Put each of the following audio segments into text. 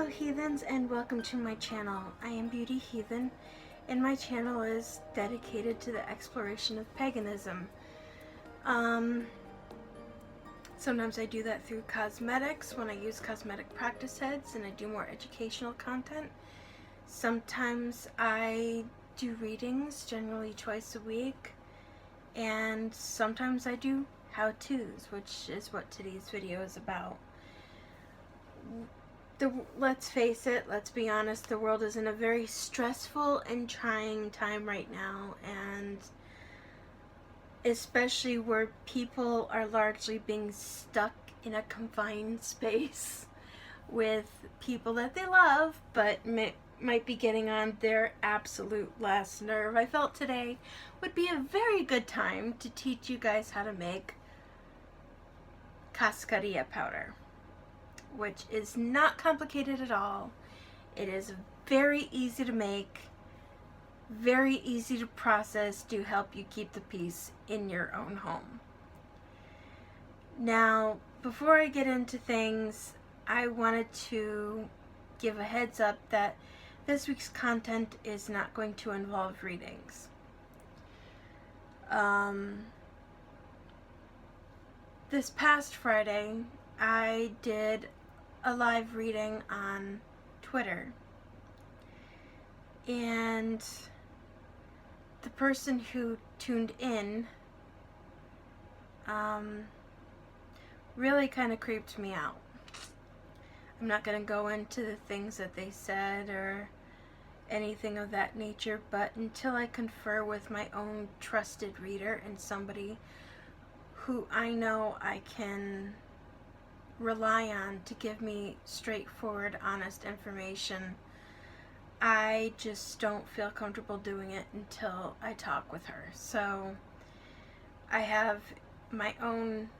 Hello heathens, and welcome to my channel. I am Beauty Heathen, and my channel is dedicated to the exploration of paganism. Sometimes I do that through cosmetics when I use cosmetic practice heads and I do more educational content. Sometimes I do readings, generally twice a week, and sometimes I do how-tos, which is what today's video is about. Let's face it, let's be honest, the world is in a very stressful and trying time right now, and especially where people are largely being stuck in a confined space with people that they love but might be getting on their absolute last nerve. I felt today would be a very good time to teach you guys how to make Cascarilla powder, which is not complicated at all. It is very easy to make, very easy to process to help you keep the peace in your own home. Now, before I get into things, I wanted to give a heads up that this week's content is not going to involve readings. This past Friday, I did a live reading on Twitter, and the person who tuned in really kind of creeped me out. I'm not going to go into the things that they said or anything of that nature, but until I confer with my own trusted reader and somebody who I know I can rely on to give me straightforward, honest information, I just don't feel comfortable doing it until I talk with her. So I have my own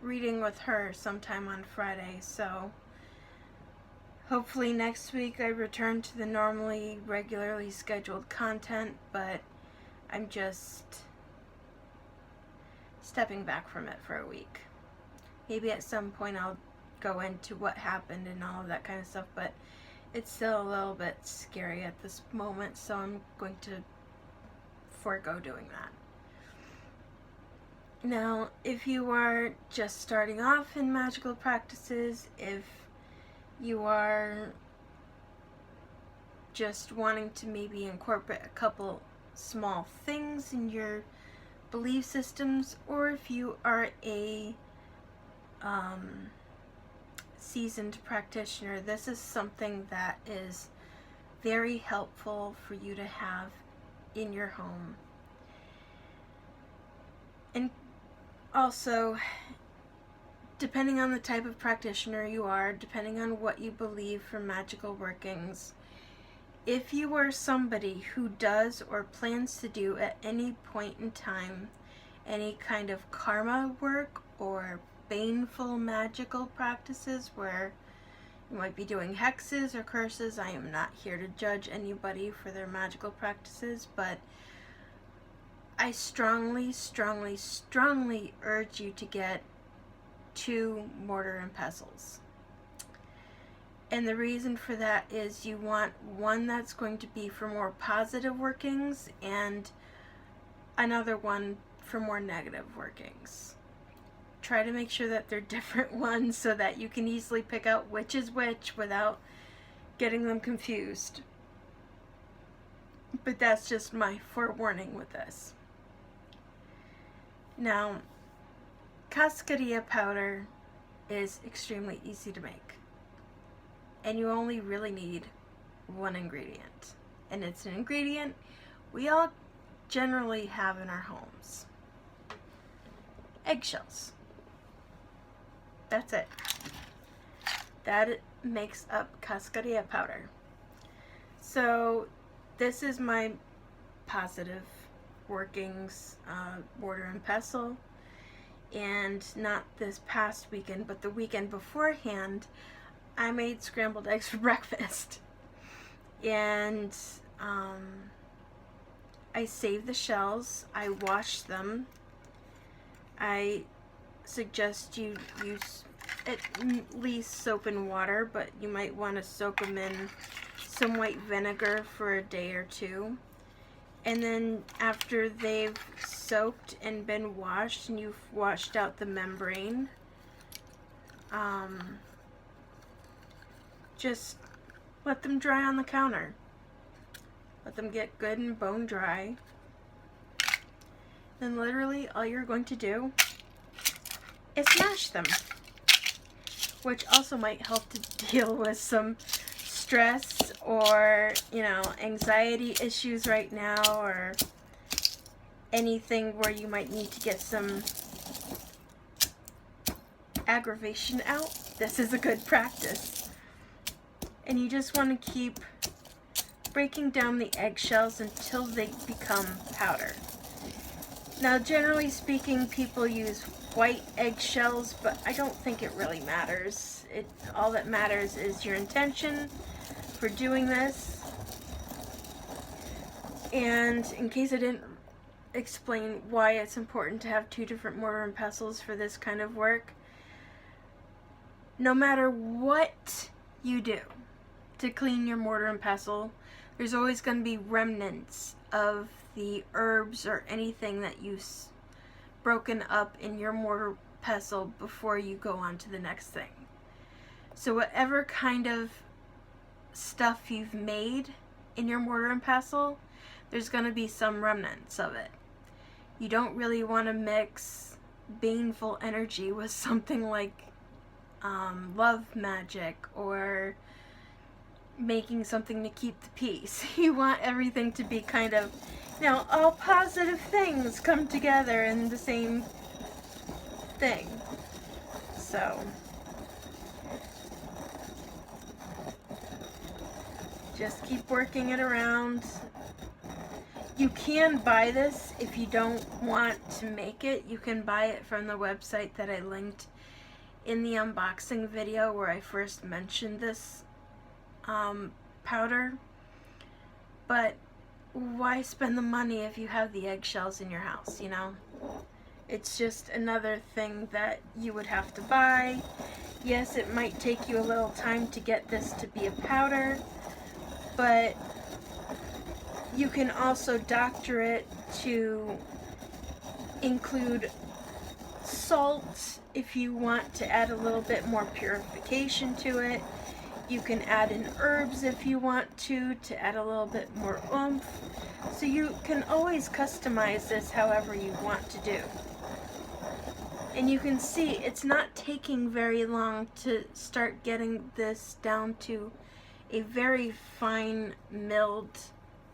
reading with her sometime on Friday, so hopefully next week I return to the regularly scheduled content, but I'm just stepping back from it for a week. Maybe at some point I'll go into what happened and all of that kind of stuff, but it's still a little bit scary at this moment, so I'm going to forego doing that. Now, if you are just starting off in magical practices, if you are just wanting to maybe incorporate a couple small things in your belief systems, or if you are a seasoned practitioner, this is something that is very helpful for you to have in your home. And also, depending on the type of practitioner you are, depending on what you believe for magical workings, if you are somebody who does or plans to do at any point in time any kind of karma work or baneful magical practices where you might be doing hexes or curses, I am not here to judge anybody for their magical practices, but I strongly, strongly, strongly urge you to get 2 mortar and pestles. And the reason for that is you want one that's going to be for more positive workings and another one for more negative workings. Try to make sure that they're different ones so that you can easily pick out which is which without getting them confused. But that's just my forewarning with this. Now, Cascarilla powder is extremely easy to make, and you only really need one ingredient, and it's an ingredient we all generally have in our homes: eggshells. That's it. That makes up Cascarilla powder. So this is my positive workings mortar and pestle, and not this past weekend, but the weekend beforehand, I made scrambled eggs for breakfast, and I saved the shells, I washed them. I suggest you use at least soap and water, but you might want to soak them in some white vinegar for a day or two. And then after they've soaked and been washed and you've washed out the membrane, just let them dry on the counter. Let them get good and bone dry. Then literally all you're going to do is smash them, which also might help to deal with some stress or, you know, anxiety issues right now, or anything where you might need to get some aggravation out. This is a good practice. And you just want to keep breaking down the eggshells until they become powder. Now, generally speaking, people use white eggshells, but I don't think it really matters. All that matters is your intention for doing this. And in case I didn't explain why it's important to have 2 different mortar and pestles for this kind of work, no matter what you do to clean your mortar and pestle, there's always going to be remnants of the herbs or anything that you've broken up in your mortar pestle before you go on to the next thing. So whatever kind of stuff you've made in your mortar and pestle, there's going to be some remnants of it. You don't really want to mix baneful energy with something like love magic or making something to keep the peace. You want everything to be kind of, you know, all positive things come together in the same thing. So just keep working it around. You can buy this if you don't want to make it. You can buy it from the website that I linked in the unboxing video where I first mentioned this powder. But why spend the money if you have the eggshells in your house, you know? It's just another thing that you would have to buy. Yes, it might take you a little time to get this to be a powder, but you can also doctor it to include salt if you want to add a little bit more purification to it. You can add in herbs if you want to add a little bit more oomph. So you can always customize this however you want to do. And you can see it's not taking very long to start getting this down to a very fine milled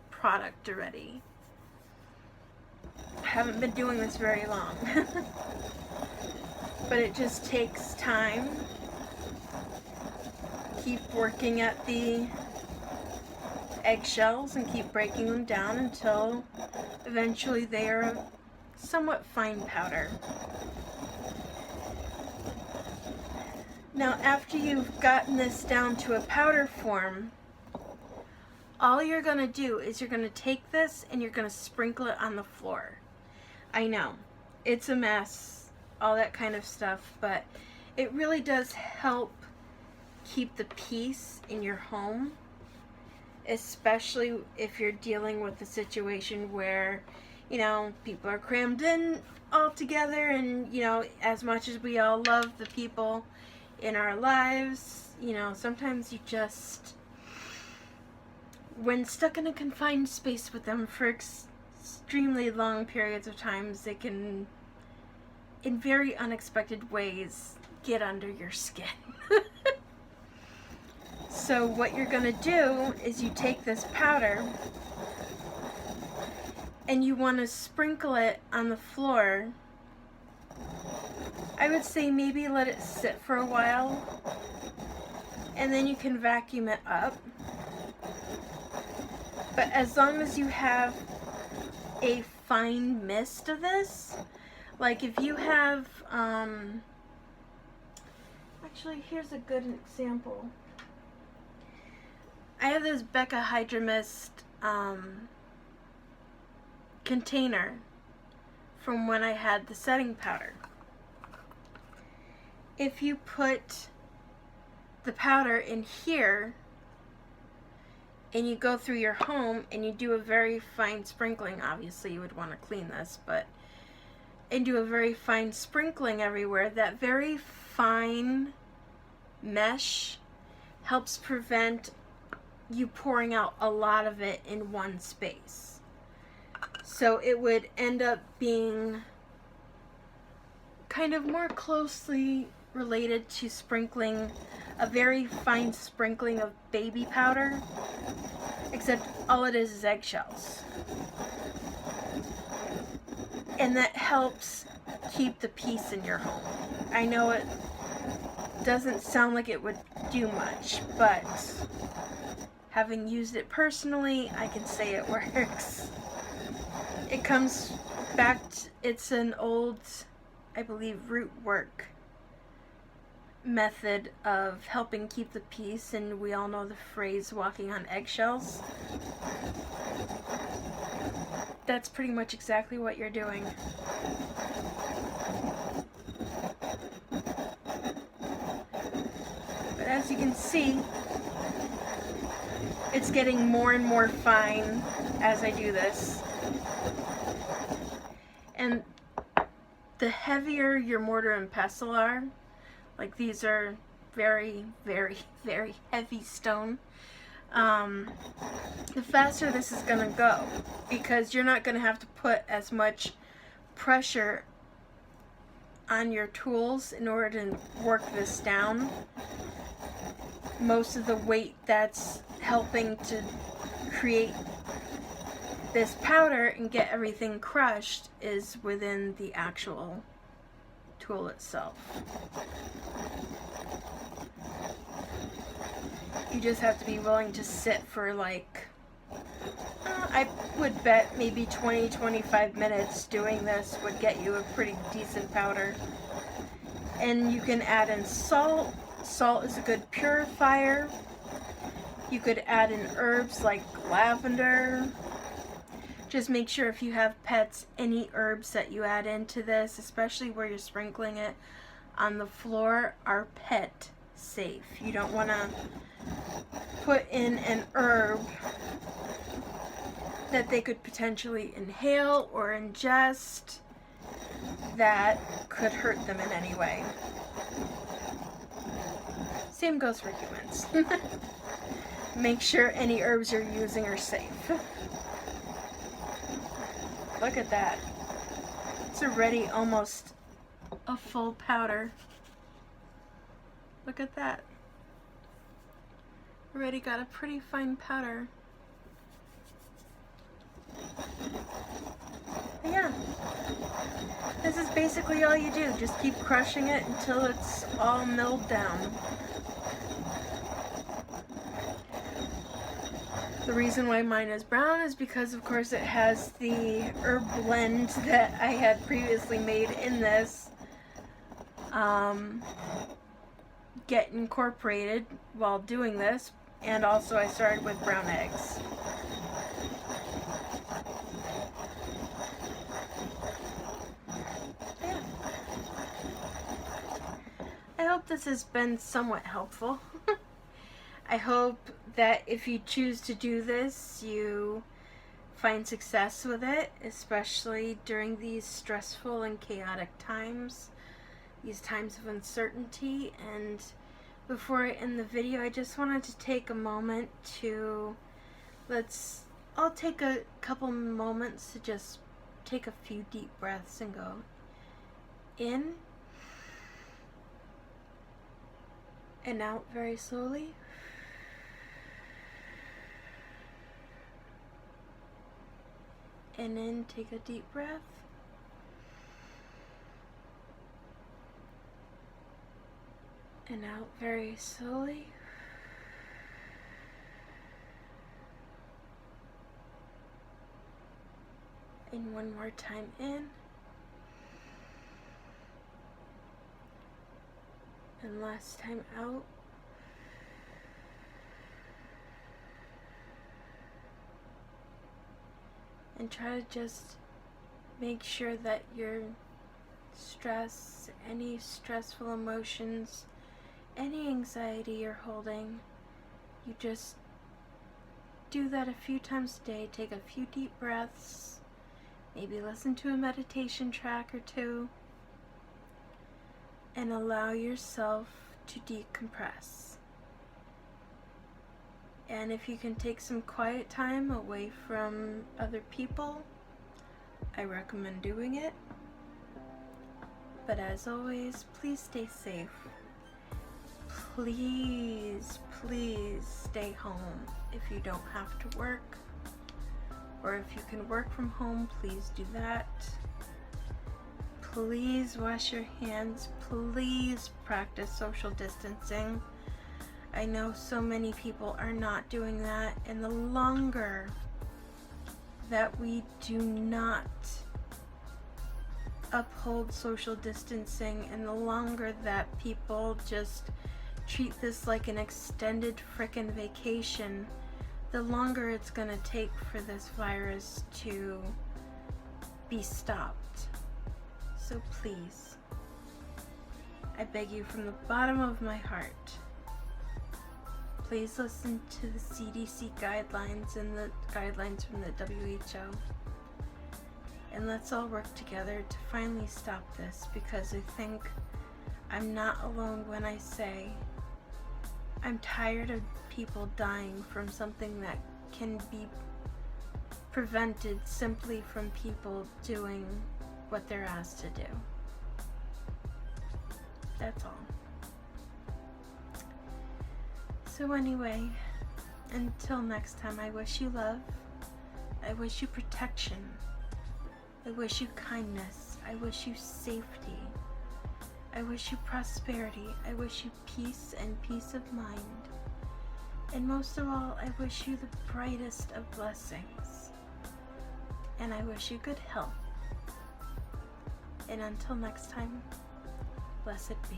product already. I haven't been doing this very long. But it just takes time. Keep working at the eggshells and keep breaking them down until eventually they are a somewhat fine powder. Now, after you've gotten this down to a powder form, all you're going to do is you're going to take this and you're going to sprinkle it on the floor. I know, it's a mess, all that kind of stuff, but it really does help keep the peace in your home, especially if you're dealing with a situation where, you know, people are crammed in all together, and, you know, as much as we all love the people in our lives, you know, sometimes you just, when stuck in a confined space with them for extremely long periods of times, they can, in very unexpected ways, get under your skin. So what you're going to do is you take this powder and you want to sprinkle it on the floor. I would say maybe let it sit for a while, and then you can vacuum it up. But as long as you have a fine mist of this, like if you have, actually here's a good example. I have this Becca Hydra Mist container from when I had the setting powder. if you put the powder in here and you go through your home and you do a very fine sprinkling, obviously you would want to clean this, and do a very fine sprinkling everywhere, that very fine mesh helps prevent you pouring out a lot of it in one space. So it would end up being kind of more closely related to sprinkling, a very fine sprinkling of baby powder, except all it is eggshells. And that helps keep the peace in your home. I know it doesn't sound like it would do much, but having used it personally, I can say it works. It comes back to, it's an old, I believe, root work method of helping keep the peace, and we all know the phrase walking on eggshells. That's pretty much exactly what you're doing. But as you can see, it's getting more and more fine as I do this. And the heavier your mortar and pestle are, like these are very, very, very heavy stone, the faster this is going to go, because you're not going to have to put as much pressure on your tools in order to work this down. Most of the weight that's helping to create this powder and get everything crushed is within the actual tool itself. You just have to be willing to sit for like, I would bet maybe 20-25 minutes doing this would get you a pretty decent powder. And you can add in salt. Salt is a good purifier. You could add in herbs like lavender. Just make sure if you have pets, any herbs that you add into this, especially where you're sprinkling it on the floor, are pet safe. You don't want to put in an herb that they could potentially inhale or ingest that could hurt them in any way. Same goes for humans. Make sure any herbs you're using are safe. Look at that. It's already almost a full powder. Look at that. Already got a pretty fine powder. But yeah. This is basically all you do. Just keep crushing it until it's all milled down. The reason why mine is brown is because, of course, it has the herb blend that I had previously made in this get incorporated while doing this, and also I started with brown eggs. Yeah. I hope this has been somewhat helpful. I hope that if you choose to do this, you find success with it, especially during these stressful and chaotic times, these times of uncertainty. And before I end the video, I just wanted to take a moment to, I'll take a couple moments to just take a few deep breaths and go in and out very slowly. And in, take a deep breath. And out very slowly. And one more time in. And last time out. And try to just make sure that you're stress, any stressful emotions, any anxiety you're holding. You just do that a few times a day. Take a few deep breaths. Maybe listen to a meditation track or two. And allow yourself to decompress. And if you can take some quiet time away from other people, I recommend doing it. But as always, please stay safe. Please, please stay home if you don't have to work. Or if you can work from home, please do that. Please wash your hands. Please practice social distancing. I know so many people are not doing that, and the longer that we do not uphold social distancing, and the longer that people just treat this like an extended frickin' vacation, the longer it's gonna take for this virus to be stopped. So please, I beg you from the bottom of my heart, please listen to the CDC guidelines and the guidelines from the WHO. And let's all work together to finally stop this, because I think I'm not alone when I say I'm tired of people dying from something that can be prevented simply from people doing what they're asked to do. That's all. So anyway, until next time, I wish you love. I wish you protection. I wish you kindness. I wish you safety. I wish you prosperity. I wish you peace and peace of mind. And most of all, I wish you the brightest of blessings. And I wish you good health. And until next time, blessed be.